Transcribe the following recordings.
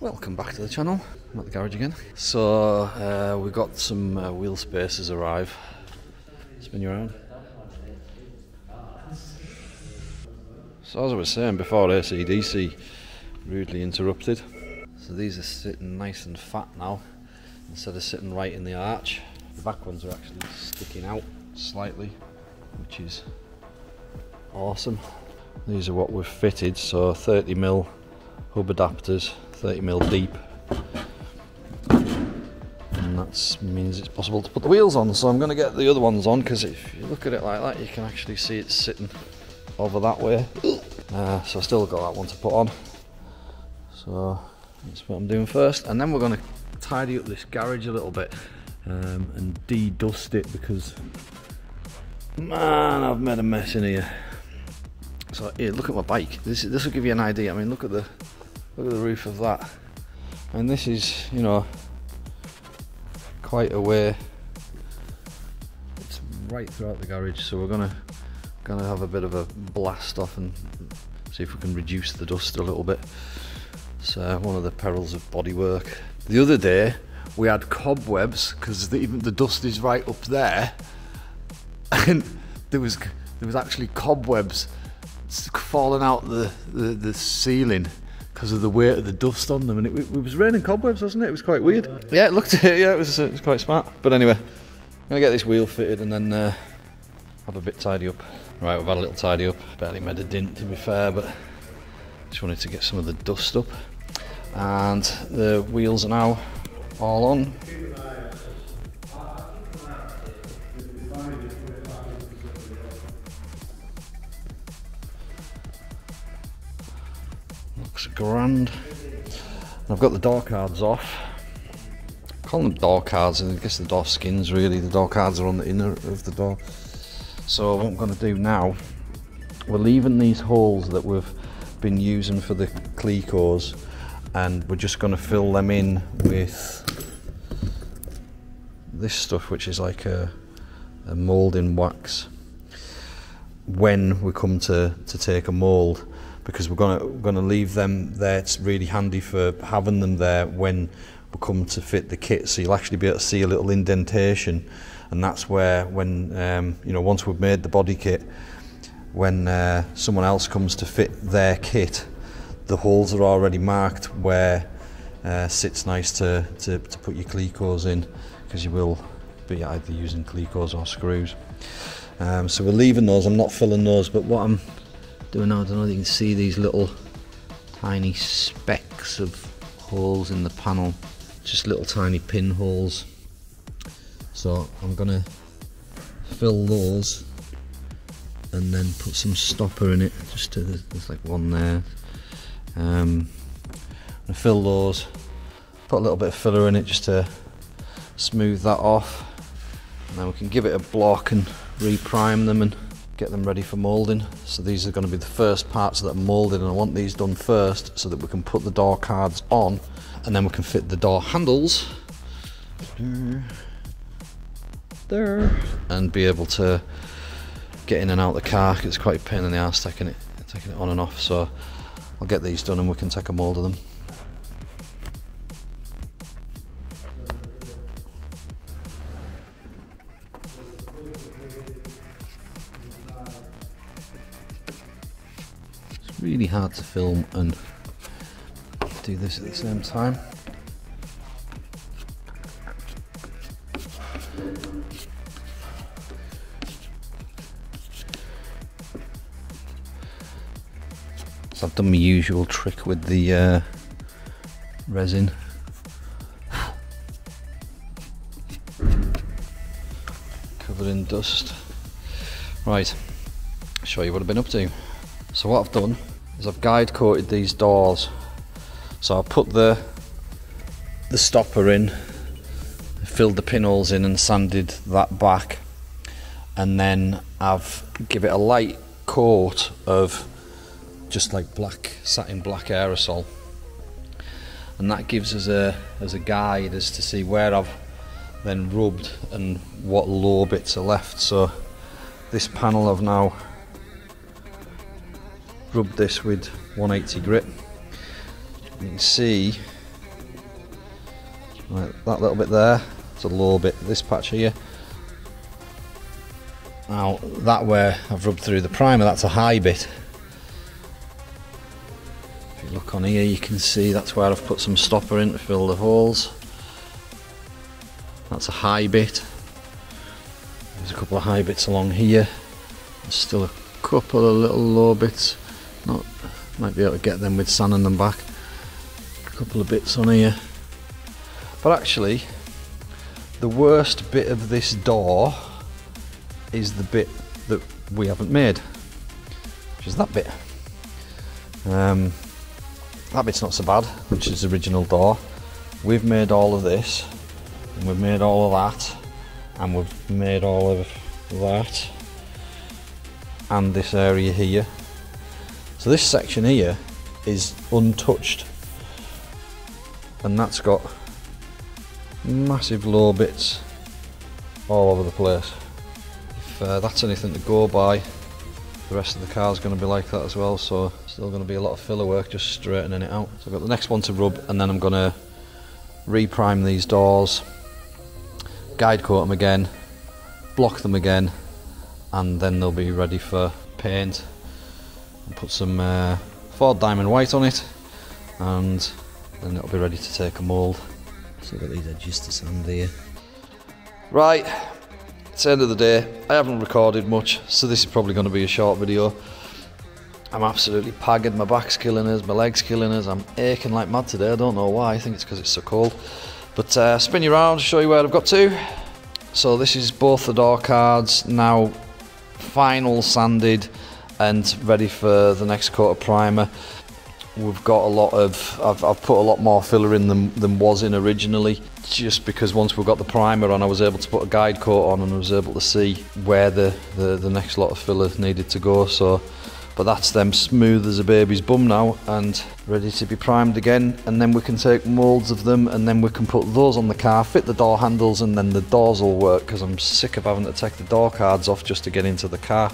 Welcome back to the channel. I'm at the garage again. So we got some wheel spacers arrive. Spin you around. So as I was saying before, AC/DC rudely interrupted. So these are sitting nice and fat now, instead of sitting right in the arch. The back ones are actually sticking out slightly, which is awesome. These are what we've fitted, so 30mm hub adapters, 30mm deep, and that means it's possible to put the wheels on. So I'm going to get the other ones on, because if you look at it like that, you can actually see it sitting over that way. So I still got that one to put on, so that's what I'm doing first, and then we're going to tidy up this garage a little bit and de-dust it, because man, I've made a mess in here. So here, look at my bike. This will give you an idea. I mean, look at the roof of that, and this is, you know, quite a way. It's right throughout the garage, so we're gonna have a bit of a blast off and see if we can reduce the dust a little bit. So one of the perils of bodywork. The other day we had cobwebs, because even the dust is right up there, and there was actually cobwebs falling out the ceiling because of the weight of the dust on them, and it was raining cobwebs, wasn't it? It was quite weird. Yeah, it looked yeah, it was quite smart. But anyway, I'm gonna get this wheel fitted and then have a bit tidy up. Right, we've had a little tidy up. Barely made a dent, to be fair, but just wanted to get some of the dust up. And the wheels are now all on. Looks grand. And I've got the door cards off. I call them door cards, and I guess the door skins really. The door cards are on the inner of the door. So what I'm going to do now, we're leaving these holes that we've been using for the Cre8ors, and we're just going to fill them in with this stuff, which is like a moulding wax, when we come to take a mould, because we're going to leave them there. It's really handy for having them there when we come to fit the kit, so you'll actually be able to see a little indentation, and that's where, when you know, once we've made the body kit, when someone else comes to fit their kit, the holes are already marked where sits nice to put your Cre8ors in, because you will be either using Cre8ors or screws. So we're leaving those. I'm not filling those, but what I'm doing now, I don't know if you can see these little tiny specks of holes in the panel, just little tiny pinholes. So I'm gonna fill those and then put some stopper in it. Just to, there's like one there. I'm gonna fill those, put a little bit of filler in it just to smooth that off, and then we can give it a block and reprime them and get them ready for moulding. So these are going to be the first parts that are moulded, and I want these done first so that we can put the door cards on, and then we can fit the door handles there and be able to get in and out the car. It's quite a pain in the arse taking it on and off. So I'll get these done and we can take a mould of them. It's really hard to film and do this at the same time. So I've done my usual trick with the resin. Covered in dust. Right, I'll show you what I've been up to. So what I've done is I've guide coated these doors. So I put the stopper in, filled the pinholes in and sanded that back, and then I've give it a light coat of just like satin black aerosol, and that gives us a guide as to see where I've then rubbed and what low bits are left. So this panel I've now rubbed this with 180 grit. You can see Like that little bit there, it's a low bit, this patch here. Now that where I've rubbed through the primer, that's a high bit. If you look on here you can see that's where I've put some stopper in to fill the holes. That's a high bit. There's a couple of high bits along here. There's still a couple of little low bits. Might be able to get them with sanding them back. A couple of bits on here. But actually, the worst bit of this door is the bit that we haven't made, which is that bit. That bit's not so bad, which is the original door. We've made all of this, and we've made all of that, and we've made all of that, and this area here. So this section here is untouched, and that's got massive low bits all over the place. If that's anything to go by, the rest of the car's going to be like that as well, so still going to be a lot of filler work just straightening it out. So I've got the next one to rub, and then I'm going to reprime these doors, guide coat them again, block them again, and then they'll be ready for paint. I'll put some Ford Diamond White on it, and then it'll be ready to take a mould. So I've got these edges to sand here. Right, it's the end of the day. I haven't recorded much, so this is probably going to be a short video. I'm absolutely pagged, my back's killing us, my leg's killing us, I'm aching like mad today, I don't know why, I think it's because it's so cold. But spin you around, show you where I've got to. So this is both the door cards, now final sanded and ready for the next coat of primer. We've got a lot of, I've put a lot more filler in than was in originally, just because once we got the primer on I was able to put a guide coat on and I was able to see where the next lot of filler needed to go. So, but that's them smooth as a baby's bum now and ready to be primed again, and then we can take moulds of them and then we can put those on the car, fit the door handles, and then the doors will work, because I'm sick of having to take the door cards off just to get into the car.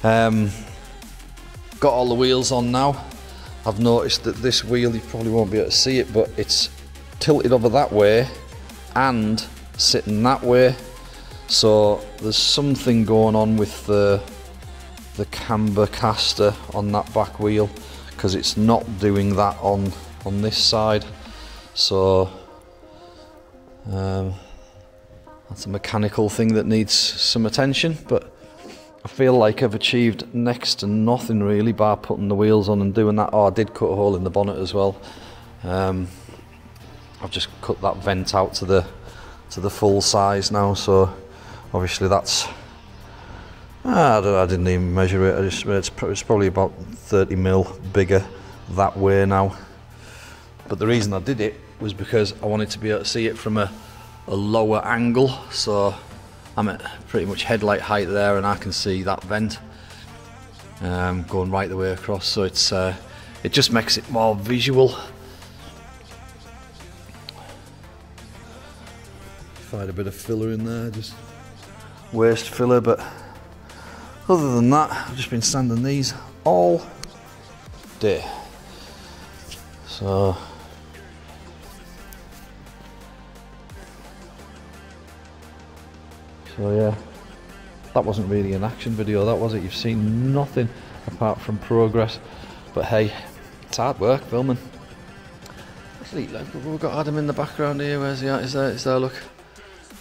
Got all the wheels on now. I've noticed that this wheel, you probably won't be able to see it, but it's tilted over that way and sitting that way, so there's something going on with the camber caster on that back wheel, because it's not doing that on this side. So that's a mechanical thing that needs some attention, but I feel like I've achieved next to nothing really by putting the wheels on and doing that. Oh, I did cut a hole in the bonnet as well. I've just cut that vent out to the full size now, so obviously that's, I didn't even measure it, it's probably about 30 mil bigger that way now. But the reason I did it was because I wanted to be able to see it from a lower angle, so I'm at pretty much headlight height there and I can see that vent going right the way across, so it's it just makes it more visual. Find a bit of filler in there, just waste filler, but other than that I've just been sanding these all day. So yeah, that wasn't really an action video, that was it. You've seen nothing apart from progress, but hey, it's hard work filming. Actually, look, we've got Adam in the background here. Where's he at? Is there, look.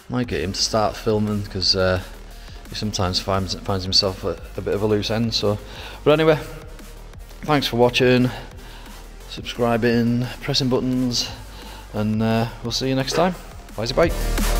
Might get him to start filming, because he sometimes finds himself at a bit of a loose end. So, but anyway, thanks for watching, subscribing, pressing buttons, and we'll see you next time. Bye.